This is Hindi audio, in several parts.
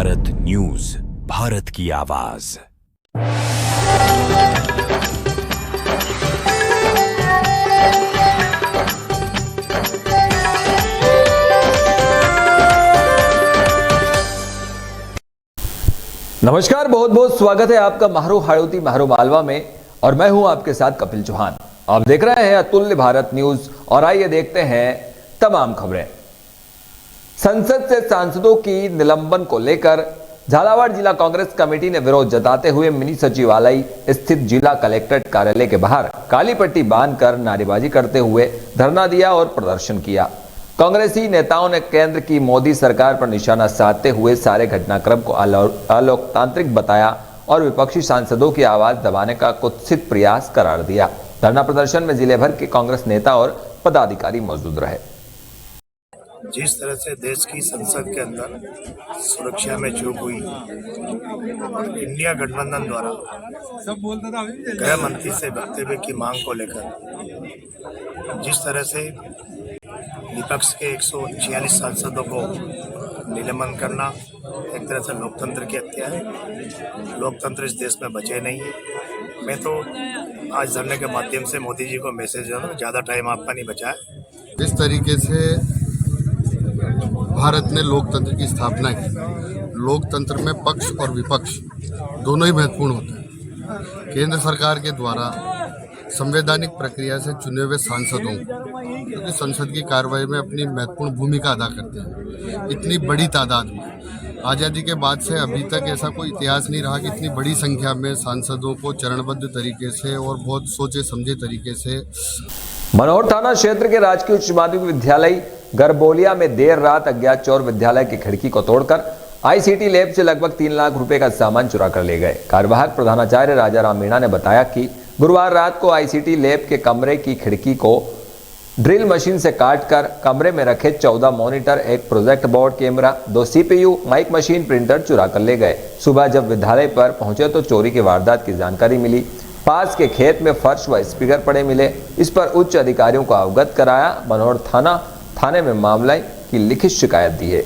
भारत न्यूज, भारत की आवाज। नमस्कार, बहुत बहुत स्वागत है आपका महारो हाड़ौती महारो मालवा में, और मैं हूं आपके साथ कपिल चौहान। आप देख रहे हैं अतुल्य भारत न्यूज, और आइए देखते हैं तमाम खबरें। संसद से सांसदों की निलंबन को लेकर झालावाड़ जिला कांग्रेस कमेटी ने विरोध जताते हुए मिनी सचिवालय स्थित जिला कलेक्ट्रेट कार्यालय के बाहर काली पट्टी बांधकर नारेबाजी करते हुए धरना दिया और प्रदर्शन किया। कांग्रेसी नेताओं ने केंद्र की मोदी सरकार पर निशाना साधते हुए सारे घटनाक्रम को अलोकतांत्रिक बताया और विपक्षी सांसदों की आवाज दबाने का कुत्सित प्रयास करार दिया। धरना प्रदर्शन में जिले भर के कांग्रेस नेता और पदाधिकारी मौजूद रहे। जिस तरह से देश की संसद के अंदर सुरक्षा में चूक हुई, इंडिया गठबंधन द्वारा गृह मंत्री से वक्तव्य की मांग को लेकर जिस तरह से विपक्ष के 146 सांसदों को निलंबन करना एक तरह से लोकतंत्र की हत्या है। लोकतंत्र इस देश में बचे नहीं है। मैं तो आज धरने के माध्यम से मोदी जी को मैसेज दे रहा हूं, ज़्यादा टाइम आपका नहीं बचा है। इस तरीके से भारत ने लोकतंत्र की स्थापना की। लोकतंत्र में पक्ष और विपक्ष दोनों ही महत्वपूर्ण होते हैं। केंद्र सरकार के द्वारा संवैधानिक प्रक्रिया से चुने हुए सांसदों, क्योंकि संसद की कार्रवाई में अपनी महत्वपूर्ण भूमिका अदा करते हैं, इतनी बड़ी तादाद में आज़ादी के बाद से अभी तक ऐसा कोई इतिहास नहीं रहा कि इतनी बड़ी संख्या में सांसदों को चरणबद्ध तरीके से और बहुत सोचे समझे तरीके से। मनोहर थाना क्षेत्र के राजकीय उच्च माध्यमिक विद्यालय गरबोलिया में देर रात अज्ञात चोर विद्यालय की खिड़की को तोड़कर आईसीटी लैब से लगभग 3 लाख रुपए का सामान चुरा कर ले गए। कार्यवाहक प्रधानाचार्य राजा राम मीणा ने बताया कि गुरुवार रात को आईसीटी लैब के कमरे की खिड़की को ड्रिल मशीन से काटकर कमरे में रखे 14 मॉनिटर, एक project board camera, 2 CPU, mic machine, printer चुरा कर ले गए। सुबह जब विद्यालय पर पहुंचे तो चोरी की वारदात की जानकारी मिली। पास के खेत में फर्श व स्पीकर पड़े मिले। इस पर उच्च अधिकारियों को अवगत कराया। मनोहर थाने में मामले की लिखित शिकायत दी है।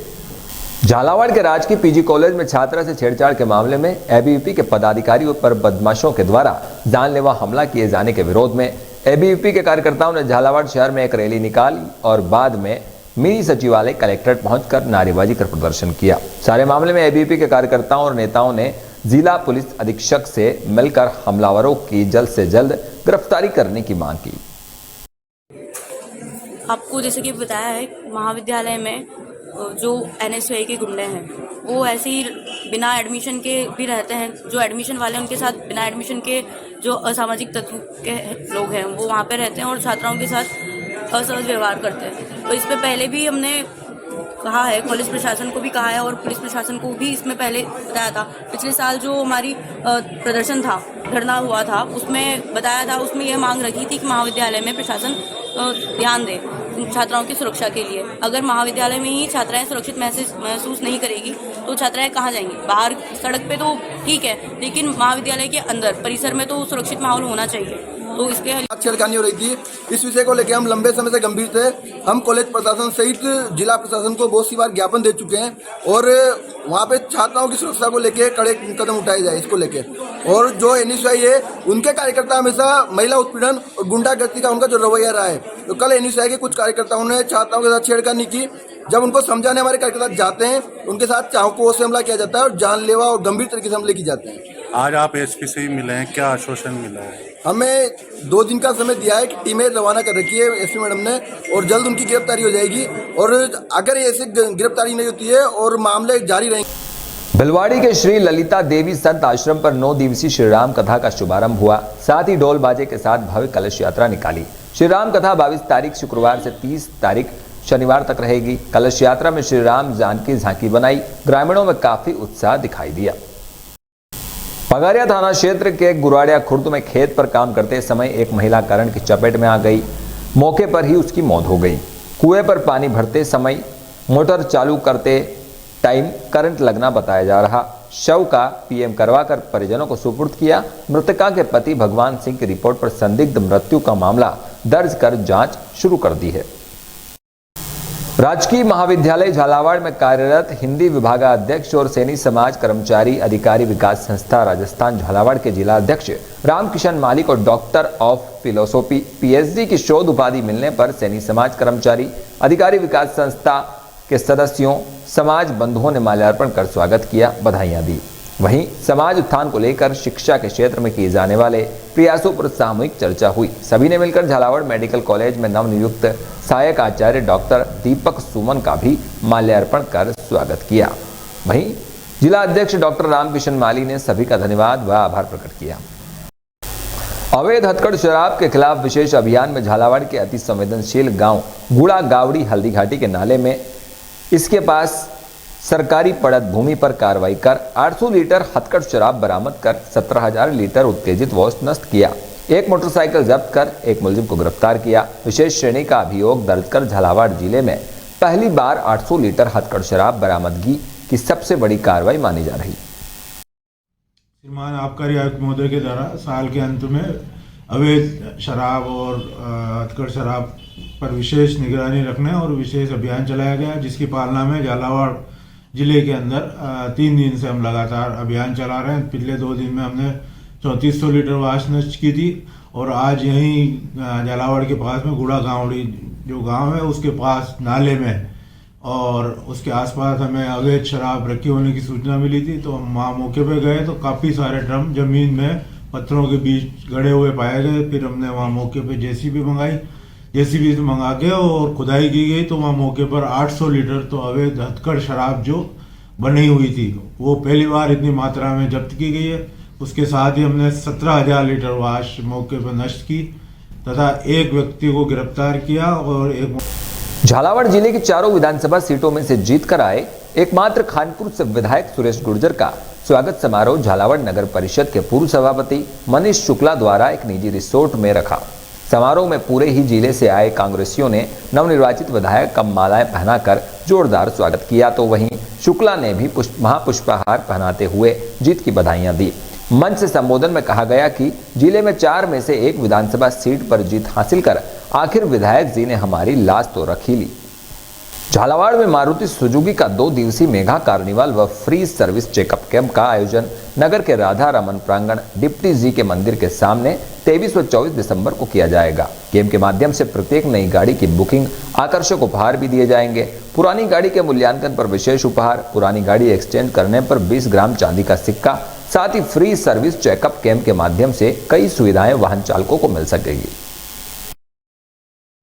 झालावाड़ के राजकीय पीजी कॉलेज में छात्रा से छेड़छाड़ के मामले में एबीवीपी के पदाधिकारियों पर बदमाशों के द्वारा जानलेवा हमला किए जाने के विरोध में एबीवीपी के कार्यकर्ताओं ने झालावाड़ शहर में एक रैली निकाली और बाद में मिनी सचिवालय कलेक्ट्रेट पहुंचकर नारेबाजी कर प्रदर्शन किया। सारे मामले में एबीवीपी के कार्यकर्ताओं और नेताओं ने जिला पुलिस अधीक्षक से मिलकर हमलावरों की जल्द से जल्द गिरफ्तारी करने की मांग की। आपको जैसे कि बताया है, महाविद्यालय में जो एनएसयूआई के गुंडे हैं वो ऐसे ही बिना एडमिशन के भी रहते हैं। जो एडमिशन वाले उनके साथ बिना एडमिशन के जो असामाजिक तत्व के लोग हैं वो वहाँ पे रहते हैं और छात्राओं के साथ असहज व्यवहार करते हैं। तो इस पे पहले भी हमने कहा है, पुलिस प्रशासन को भी कहा है और पुलिस प्रशासन को भी इसमें पहले बताया था। पिछले साल जो हमारी प्रदर्शन था, धरना हुआ था, उसमें बताया था, उसमें यह मांग रखी थी कि महाविद्यालय में प्रशासन ध्यान दे छात्राओं की सुरक्षा के लिए। अगर महाविद्यालय में ही छात्राएं सुरक्षित महसूस नहीं करेगी तो छात्राएं कहाँ जाएंगी? बाहर सड़क पे तो ठीक है, लेकिन महाविद्यालय के अंदर परिसर में तो सुरक्षित माहौल होना चाहिए। तो इसके छेड़खानी हो रही थी। इस विषय को लेकर हम लंबे समय से गंभीर थे। हम कॉलेज प्रशासन सहित जिला प्रशासन को बहुत सी बार ज्ञापन दे चुके हैं और वहाँ पे छात्राओं की सुरक्षा को लेकर कड़े कदम उठाए जाए इसको लेकर। और जो एनएसयूआई है उनके कार्यकर्ता हमेशा महिला उत्पीड़न और गुंडागर्दी का उनका जो रवैया रहा है। तो कल एनएसयूआई के कुछ कार्यकर्ताओं ने छात्राओं के साथ छेड़खानी की। जब उनको समझाने हमारे कार्यकर्ता जाते हैं, उनके साथ चाकुओं से हमला किया जाता है और जानलेवा और गंभीर तरीके से हमले किए जाते हैं। आज आप एसपी से ही मिले हैं, क्या आश्वासन मिला है? हमें 2 दिन का समय दिया है कि टीमें रवाना कर रखी है एसपी मैडम ने, और जल्द उनकी गिरफ्तारी हो जाएगी। और अगर ऐसे गिरफ्तारी नहीं होती है और मामले जारी रहेंगे। भिलवाड़ी के श्री ललिता देवी संत आश्रम पर 9 दिवसीय श्री राम कथा का शुभारंभ हुआ। साथ ही ढोल बाजे के साथ भव्य कलश यात्रा निकाली। श्री राम कथा 22 तारीख शुक्रवार से 30 तारीख शनिवार तक रहेगी। कलश यात्रा में श्री राम जानकी झांकी बनाई। ग्रामीणों में काफी उत्साह दिखाई दिया। पगारिया थाना क्षेत्र के गुराड़िया खुर्द में खेत पर काम करते समय एक महिला करंट की चपेट में आ गई। मौके पर ही उसकी मौत हो गई। कुएं पर पानी भरते समय मोटर चालू करते टाइम करंट लगना बताया जा रहा। शव का पीएम करवाकर परिजनों को सुपुर्द किया। मृतका के पति भगवान सिंह की रिपोर्ट पर संदिग्ध मृत्यु का मामला दर्ज कर जांच शुरू कर दी है। राजकीय महाविद्यालय झालावाड़ में कार्यरत हिंदी विभागाध्यक्ष और सैनी समाज कर्मचारी अधिकारी विकास संस्था राजस्थान झालावाड़ के जिला अध्यक्ष रामकिशन मालिक और डॉक्टर ऑफ फिलोसॉफी पीएचडी की शोध उपाधि मिलने पर सैनी समाज कर्मचारी अधिकारी विकास संस्था के सदस्यों समाज बंधुओं ने माल्यार्पण कर स्वागत किया, बधाइयां दी। वहीं समाज उत्थान को लेकर शिक्षा के क्षेत्र में किए जाने वाले प्रयासों पर सामूहिक चर्चा हुई। सभी ने मिलकर झालावाड़ मेडिकल कॉलेज में नवनियुक्त सहायक आचार्य डॉक्टर दीपक सुमन का भी माल्यार्पण कर स्वागत किया। वहीं जिला अध्यक्ष डॉक्टर रामकिशन माली ने सभी का धन्यवाद व आभार प्रकट किया। अवैध हथकढ़ शराब के खिलाफ विशेष अभियान में झालावाड़ के अति संवेदनशील गांव गुड़ा गावड़ी हल्दी घाटी के नाले में इसके पास सरकारी पड़त भूमि पर कार्रवाई कर 800 लीटर हथकढ़ शराब बरामद कर 17,000 लीटर उत्तेजित वॉश नष्ट किया। एक मोटरसाइकिल जब्त कर एक मुलजिम को गिरफ्तार किया। विशेष श्रेणी का अभियोग दर्ज कर झालावाड़ जिले में पहली बार 800 लीटर हथकढ़ शराब बरामदगी की सबसे बड़ी कार्रवाई मानी जा रही। श्रीमान आबकारी आयुक्त महोदय के द्वारा साल के अंत में अवैध शराब और हथकढ़ शराब पर विशेष निगरानी रखने और विशेष अभियान चलाया गया, जिसकी पालना में झालावाड़ जिले के अंदर 3 दिन से हम लगातार अभियान चला रहे हैं। पिछले 2 दिन में हमने 3400 लीटर वाश नष्ट की थी और आज यहीं झालावाड़ के पास में गुड़ा गावड़ी जो गांव है उसके पास नाले में और उसके आसपास हमें अवैध शराब रखी होने की सूचना मिली थी, तो हम वहाँ मौके पे गए तो काफ़ी सारे ड्रम जमीन में पत्थरों के बीच गड़े हुए पाए गए। फिर हमने वहाँ मौके पे जेसीबी मंगाई, जेसीबी से मंगा के और खुदाई की गई तो वहाँ मौके पर 800 लीटर तो अवैध हथकढ़ शराब जो बनी हुई थी वो पहली बार इतनी मात्रा में जब्त की गई है। उसके साथ ही हमने 17,000 लीटर वाश मौके पर नष्ट की तथा एक व्यक्ति को गिरफ्तार किया और एक झालावाड़ जिले की चारों विधानसभा सीटों में से जीत कर आए एकमात्र खानपुर से विधायक सुरेश गुर्जर का स्वागत समारोह झालावाड़ नगर परिषद के पूर्व सभापति मनीष शुक्ला द्वारा एक निजी रिसोर्ट में रखा। समारोह में पूरे ही जिले से आए कांग्रेसियों ने नवनिर्वाचित विधायक का मालाएं पहनाकर जोरदार स्वागत किया, तो वहीं शुक्ला ने भी महापुष्पहार पहनाते हुए जीत की बधाइयां दी। मंच से संबोधन में कहा गया कि जिले में 4 में से 1 विधानसभा सीट पर जीत हासिल कर आखिर विधायक जी ने हमारी लाज तो रखी ली। झालावाड़ में मारुति सुजुकी का 2 दिवसीय मेगा कार्निवाल व फ्री सर्विस चेकअप कैंप का आयोजन नगर के राधा रमन प्रांगण डिप्टी जी के मंदिर के सामने 23 व 24 दिसंबर को किया जाएगा। कैंप के माध्यम से प्रत्येक नई गाड़ी की बुकिंग, आकर्षक उपहार भी दिए जाएंगे। पुरानी गाड़ी के मूल्यांकन पर विशेष उपहार, पुरानी गाड़ी एक्सचेंज करने पर 20 ग्राम चांदी का सिक्का, साथ ही फ्री सर्विस चेकअप कैंप के माध्यम से कई सुविधाएं वाहन चालकों को मिल सकेगी।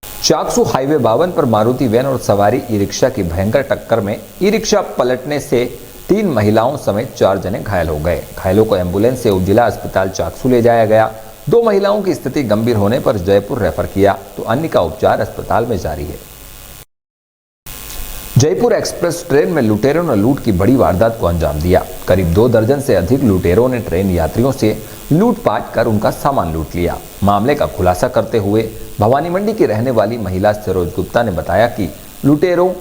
चाकसू हाईवे 52 पर मारुति वैन और सवारी ई रिक्शा की भयंकर टक्कर में ई रिक्शा पलटने से 3 महिलाओं समेत 4 जने घायल हो गए। घायलों को एम्बुलेंस से उपजिला अस्पताल चाकसू ले जाया गया। 2 महिलाओं की स्थिति गंभीर होने पर जयपुर रेफर किया, तो अन्य का उपचार अस्पताल में जारी है। जयपुर एक्सप्रेस ट्रेन में लुटेरों ने लूट की बड़ी वारदात को अंजाम दिया। करीब 2 दर्जन से अधिक लुटेरों ने ट्रेन यात्रियों से लूटपाट कर उनका सामान लूट लिया। मामले का खुलासा करते हुए भवानी मंडी की रहने वाली महिला सरोज गुप्ता ने बताया कि लुटेरों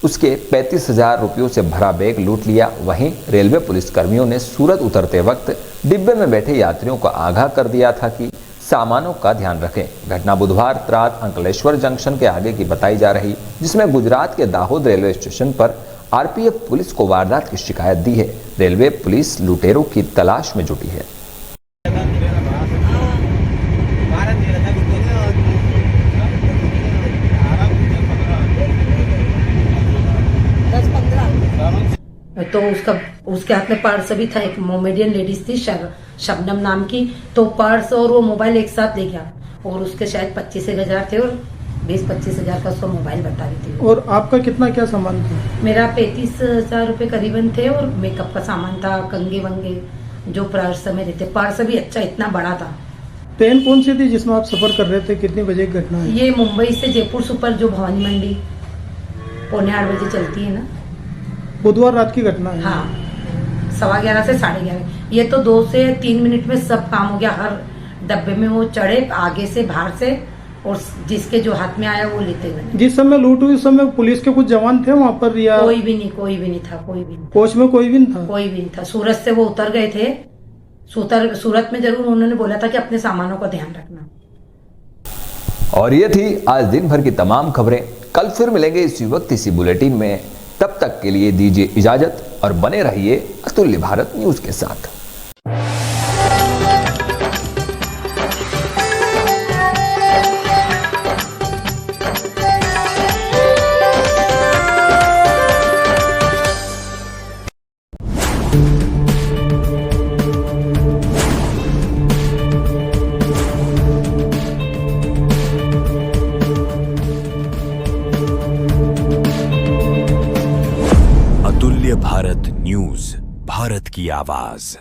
उसके 35,000 रुपयों से भरा बैग लूट लिया। वहीं रेलवे पुलिस कर्मियों ने सूरत उतरते वक्त डिब्बे में बैठे यात्रियों को आगाह कर दिया था कि सामानों का ध्यान रखें। घटना बुधवार रात अंकलेश्वर जंक्शन के आगे की बताई जा रही, जिसमें गुजरात के दाहोद रेलवे स्टेशन पर आरपीएफ पुलिस को वारदात की शिकायत दी है। रेलवे पुलिस लुटेरों की तलाश में जुटी है। तो उसके हाथ में पर्स भी था। एक मोमेडियन लेडीज थी शबनम नाम की, तो पर्स और वो मोबाइल एक साथ ले गया और उसके शायद 25,000 थे और 20-25 हजार का उसका मोबाइल बता रही थी। और आपका कितना क्या सामान था? मेरा 35,000 रुपए करीबन थे और मेकअप का सामान था, कंगे वंगे जो पर्स में रहते। पर्स भी अच्छा इतना बड़ा था। ट्रेन कौन सी थी जिसमें आप सफर कर रहे थे? कितनी बजे की घटना है? ये मुंबई से जयपुर सुपर जो भवानी मंडी 8:45 बजे चलती है ना, बुधवार रात की घटना है। हाँ, 11:15 से 11:30। ये तो 2 से 3 मिनट में सब काम हो गया। हर डब्बे में वो चढ़े, आगे से बाहर से, और जिसके जो हाथ में आया वो लेते गए। जिस समय लूट हुई उस समय पुलिस के कुछ जवान थे वहाँ पर या? कोई भी नहीं था। कोई भी नहीं। कोच में कोई भी नहीं था? कोई भी नहीं था। सूरत से वो उतर गए थे। सूरत में जरूर उन्होंने बोला था कि अपने सामानों का ध्यान रखना। और ये थी आज दिन भर की तमाम खबरें। कल फिर मिलेंगे इसी वक्त इसी बुलेटिन में। तब तक के लिए दीजिए इजाजत और बने रहिए अतुल्य भारत न्यूज के साथ। अतुल्य भारत न्यूज, भारत की आवाज।